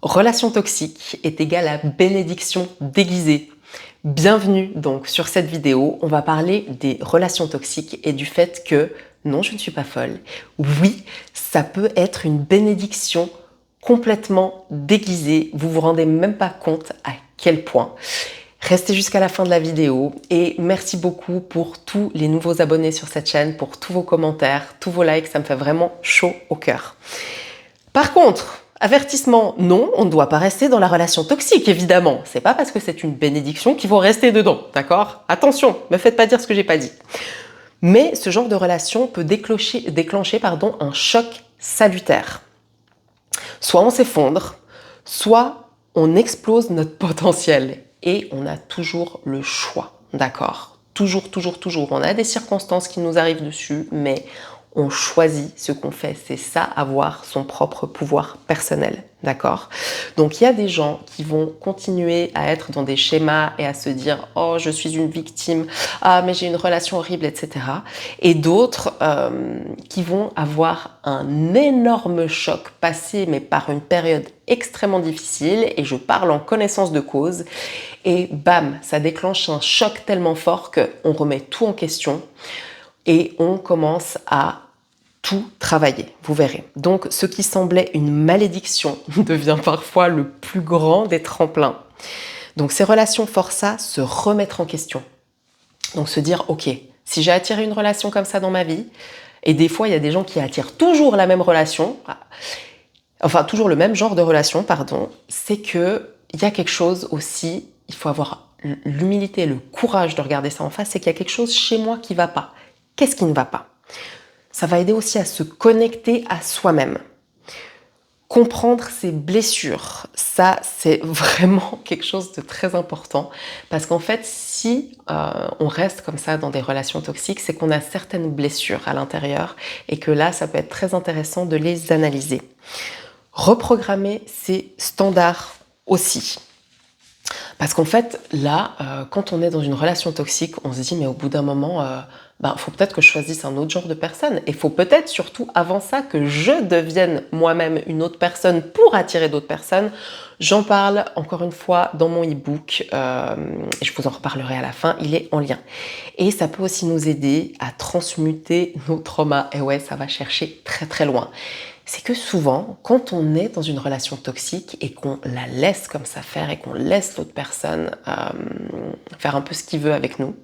Relation toxique est égale à bénédiction déguisée. Bienvenue donc sur cette vidéo, on va parler des relations toxiques et du fait que, non je ne suis pas folle, oui, ça peut être une bénédiction complètement déguisée, vous vous rendez même pas compte à quel point. Restez jusqu'à la fin de la vidéo et merci beaucoup pour tous les nouveaux abonnés sur cette chaîne, pour tous vos commentaires, tous vos likes, ça me fait vraiment chaud au cœur. Par contre, avertissement, non, on ne doit pas rester dans la relation toxique, évidemment. C'est pas parce que c'est une bénédiction qu'il faut rester dedans, d'accord? Attention, me faites pas dire ce que j'ai pas dit. Mais ce genre de relation peut déclencher un choc salutaire. Soit on s'effondre, soit on explose notre potentiel. Et on a toujours le choix, d'accord? Toujours, toujours, toujours. On a des circonstances qui nous arrivent dessus, mais on choisit ce qu'on fait. C'est ça, avoir son propre pouvoir personnel, d'accord? Donc il y a des gens qui vont continuer à être dans des schémas et à se dire « Oh, je suis une victime, ah, mais j'ai une relation horrible, etc. » Et d'autres qui vont avoir un énorme choc, passé mais par une période extrêmement difficile, et je parle en connaissance de cause, et bam, ça déclenche un choc tellement fort qu'on remet tout en question et on commence à tout travailler, vous verrez. Donc ce qui semblait une malédiction devient parfois le plus grand des tremplins. Donc ces relations forcent à se remettre en question. Donc se dire, ok, si j'ai attiré une relation comme ça dans ma vie, et des fois il y a des gens qui attirent toujours la même relation, enfin toujours le même genre de relation, pardon, c'est que il y a quelque chose aussi, il faut avoir l'humilité et le courage de regarder ça en face, c'est qu'il y a quelque chose chez moi qui ne va pas. Qu'est-ce qui ne va pas? Ça va aider aussi à se connecter à soi-même. Comprendre ses blessures, ça c'est vraiment quelque chose de très important parce qu'en fait si on reste comme ça dans des relations toxiques, c'est qu'on a certaines blessures à l'intérieur et que là ça peut être très intéressant de les analyser. Reprogrammer ses standards aussi. Parce qu'en fait, là, quand on est dans une relation toxique, on se dit, mais au bout d'un moment, faut peut-être que je choisisse un autre genre de personne. Et il faut peut-être surtout, avant ça, que je devienne moi-même une autre personne pour attirer d'autres personnes. J'en parle, encore une fois, dans mon e-book, et je vous en reparlerai à la fin, il est en lien. Et ça peut aussi nous aider à transmuter nos traumas. Et ouais, ça va chercher très très loin. C'est que souvent, quand on est dans une relation toxique et qu'on la laisse comme ça faire et qu'on laisse l'autre personne faire un peu ce qu'il veut avec nous,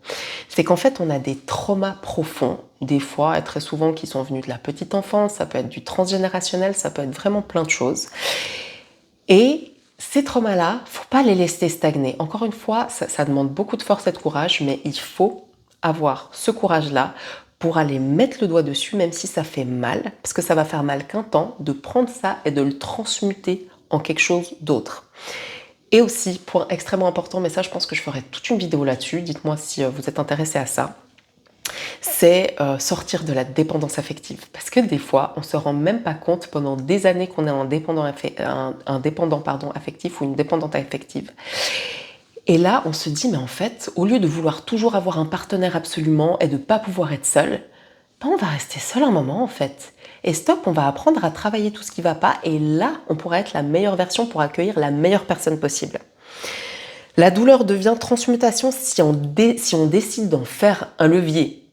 c'est qu'en fait, on a des traumas profonds, des fois et très souvent qui sont venus de la petite enfance, ça peut être du transgénérationnel, ça peut être vraiment plein de choses. Et ces traumas-là, faut pas les laisser stagner. Encore une fois, ça demande beaucoup de force et de courage, mais il faut avoir ce courage-là pour aller mettre le doigt dessus, même si ça fait mal, parce que ça va faire mal qu'un temps, de prendre ça et de le transmuter en quelque chose d'autre. Et aussi, point extrêmement important, mais ça je pense que je ferai toute une vidéo là-dessus, dites-moi si vous êtes intéressé à ça, c'est sortir de la dépendance affective. Parce que des fois, on ne se rend même pas compte pendant des années qu'on est un dépendant affectif ou une dépendante affective. Et là, on se dit, mais en fait, au lieu de vouloir toujours avoir un partenaire absolument et de ne pas pouvoir être seul, on va rester seul un moment en fait. Et stop, on va apprendre à travailler tout ce qui ne va pas et là, on pourra être la meilleure version pour accueillir la meilleure personne possible. La douleur devient transmutation si on décide d'en faire un levier.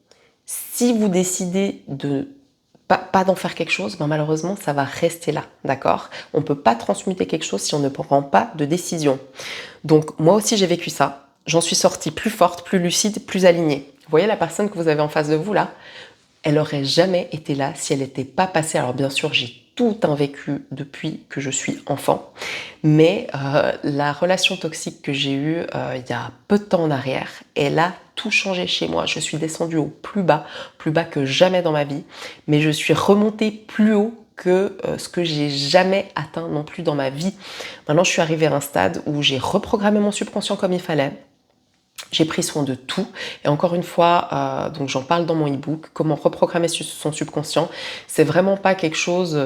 Si vous décidez de pas d'en faire quelque chose, malheureusement, ça va rester là, d'accord? On ne peut pas transmuter quelque chose si on ne prend pas de décision. Donc, moi aussi, j'ai vécu ça. J'en suis sortie plus forte, plus lucide, plus alignée. Vous voyez la personne que vous avez en face de vous, là? Elle n'aurait jamais été là si elle n'était pas passée. Alors, bien sûr, j'ai tout un vécu depuis que je suis enfant. Mais la relation toxique que j'ai eue il y a peu de temps en arrière, elle a tout changé chez moi. Je suis descendue au plus bas que jamais dans ma vie, mais je suis remontée plus haut que ce que j'ai jamais atteint non plus dans ma vie. Maintenant, je suis arrivée à un stade où j'ai reprogrammé mon subconscient comme il fallait. J'ai pris soin de tout et encore une fois, donc j'en parle dans mon e-book, comment reprogrammer son subconscient. C'est vraiment pas quelque chose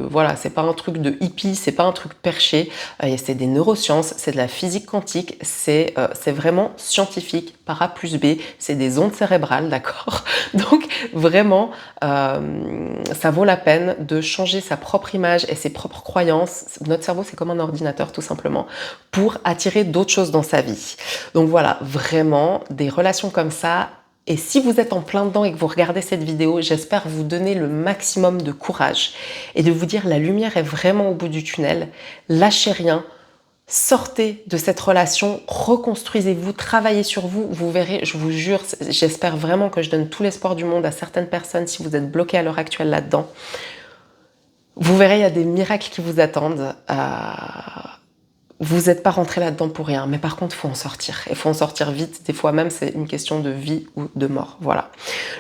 voilà, c'est pas un truc de hippie, c'est pas un truc perché, c'est des neurosciences, c'est de la physique quantique, c'est vraiment scientifique, par A plus B, c'est des ondes cérébrales, d'accord? Donc vraiment, ça vaut la peine de changer sa propre image et ses propres croyances. Notre cerveau, c'est comme un ordinateur tout simplement, pour attirer d'autres choses dans sa vie. Donc voilà, vraiment, des relations comme ça. Et si vous êtes en plein dedans et que vous regardez cette vidéo, j'espère vous donner le maximum de courage et de vous dire la lumière est vraiment au bout du tunnel. Lâchez rien, sortez de cette relation, reconstruisez-vous, travaillez sur vous. Vous verrez, je vous jure, j'espère vraiment que je donne tout l'espoir du monde à certaines personnes si vous êtes bloqués à l'heure actuelle là-dedans. Vous verrez, il y a des miracles qui vous attendent. Vous n'êtes pas rentré là-dedans pour rien, mais par contre, il faut en sortir. Il faut en sortir vite. Des fois même, c'est une question de vie ou de mort. Voilà.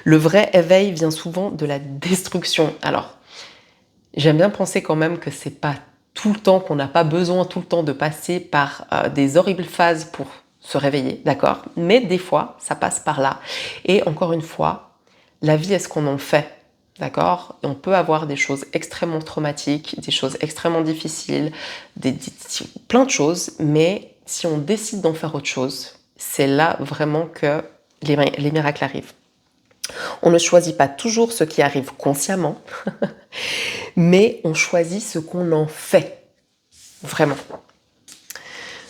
Le vrai éveil vient souvent de la destruction. Alors, j'aime bien penser quand même que c'est pas tout le temps, qu'on n'a pas besoin tout le temps de passer par des horribles phases pour se réveiller, d'accord? Mais des fois, ça passe par là. Et encore une fois, la vie est ce qu'on en fait. D'accord? On peut avoir des choses extrêmement traumatiques, des choses extrêmement difficiles, plein de choses, mais si on décide d'en faire autre chose, c'est là vraiment que les miracles arrivent. On ne choisit pas toujours ce qui arrive consciemment, mais on choisit ce qu'on en fait, vraiment.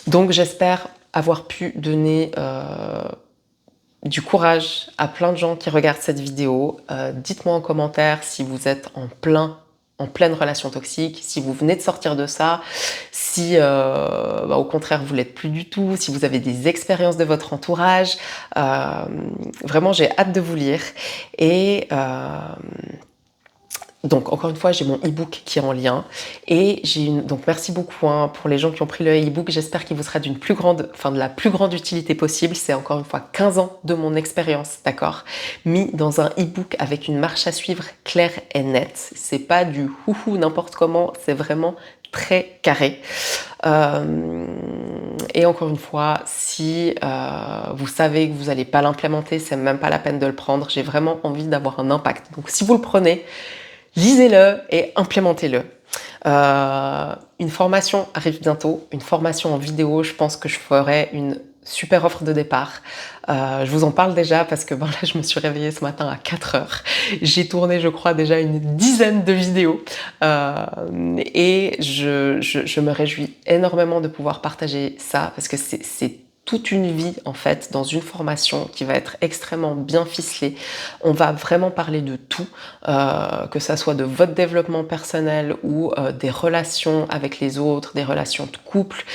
Donc j'espère avoir pu donner du courage à plein de gens qui regardent cette vidéo. Dites-moi en commentaire si vous êtes en pleine relation toxique, si vous venez de sortir de ça, si au contraire vous l'êtes plus du tout, si vous avez des expériences de votre entourage. Vraiment, j'ai hâte de vous lire. Et donc, encore une fois, j'ai mon e-book qui est en lien. Et donc, merci beaucoup pour les gens qui ont pris le e-book. J'espère qu'il vous sera de la plus grande utilité possible. C'est encore une fois 15 ans de mon expérience, d'accord? Mis dans un e-book avec une marche à suivre claire et nette. C'est pas du houhou n'importe comment, c'est vraiment très carré. Et encore une fois, si vous savez que vous n'allez pas l'implémenter, c'est même pas la peine de le prendre. J'ai vraiment envie d'avoir un impact. Donc, si vous le prenez, lisez-le et implémentez-le. Une formation arrive bientôt, une formation en vidéo. Je pense que je ferai une super offre de départ. Je vous en parle déjà parce que là, je me suis réveillée ce matin à 4 heures. J'ai tourné, je crois, déjà une dizaine de vidéos. Et je me réjouis énormément de pouvoir partager ça parce que c'est toute une vie en fait dans une formation qui va être extrêmement bien ficelée. On va vraiment parler de tout, que ça soit de votre développement personnel ou des relations avec les autres, des relations de couple.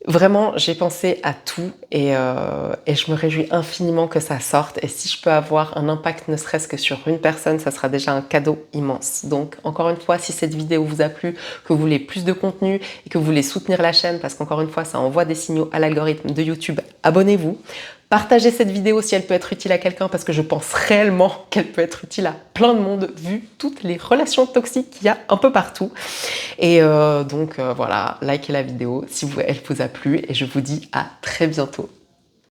Vraiment, j'ai pensé à tout et je me réjouis infiniment que ça sorte. Et si je peux avoir un impact ne serait-ce que sur une personne, ça sera déjà un cadeau immense. Donc, encore une fois, si cette vidéo vous a plu, que vous voulez plus de contenu et que vous voulez soutenir la chaîne, parce qu'encore une fois, ça envoie des signaux à l'algorithme de YouTube, abonnez-vous. Partagez cette vidéo si elle peut être utile à quelqu'un parce que je pense réellement qu'elle peut être utile à plein de monde vu toutes les relations toxiques qu'il y a un peu partout. Et donc voilà, likez la vidéo si elle vous a plu et je vous dis à très bientôt.